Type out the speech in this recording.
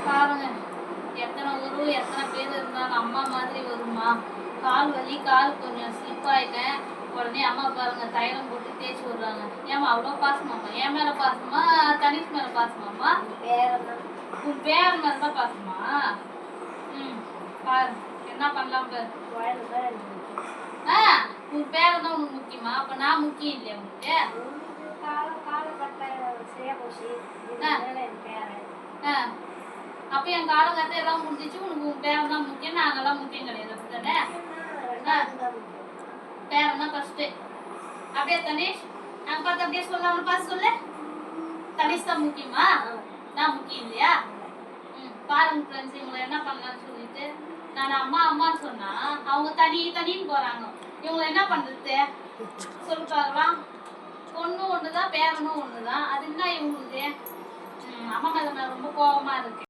பாருங்க எத்தனை பேர் இருந்தாலும் அம்மா மாதிரி வருமா. கால் வலி, கால் கொஞ்சம் ஸ்லிப் ஆயிட்டேன். உடனே அம்மா பாருங்க தைலம் போட்டு தேய்ச்சி விடுறாங்க. ஏமா அவ்வளோ பாசமாம்மா? என் மேல பாசமா, தனிஷ் மேல பாசமாம்மா? உன் பேர் மேல தான் பாசமா? பாரு என்ன பண்ணலாம் பாரு. உன் பேரை தான் உனக்கு முக்கியமா? அப்ப நான் முக்கியம் இல்லையா உனக்கு? அப்ப என் காலகட்டத்தை எல்லாம் முடிஞ்சிச்சு. உனக்கு உன் பேரை தான் முக்கியம், நாங்கெல்லாம் முக்கியம் கிடையாது. அப்படித்தானே? பேரன் தான் ஃபர்ஸ்ட். அப்படியே தனிஷ் நாங்க பார்த்து அப்படியே சொல்ல, அவனை பார்த்து சொல்லு. தனிஷ் தான் முக்கியமா? நான் முக்கியம் இல்லையா? பாருங்க ஃப்ரெண்ட்ஸ், இவங்களை என்ன பண்ணலாம்னு சொல்லிட்டு நான் அம்மா அம்மான்னு சொன்னா அவங்க தனின்னு போறாங்க. இவங்களை என்ன பண்றது சொல்லு பார்க்கலாம். பொண்ணும் ஒண்ணுதான், பேரனும் ஒண்ணுதான். அது என்ன இவங்களுக்கு? அம்மா மேல ரொம்ப கோபமா இருக்கு.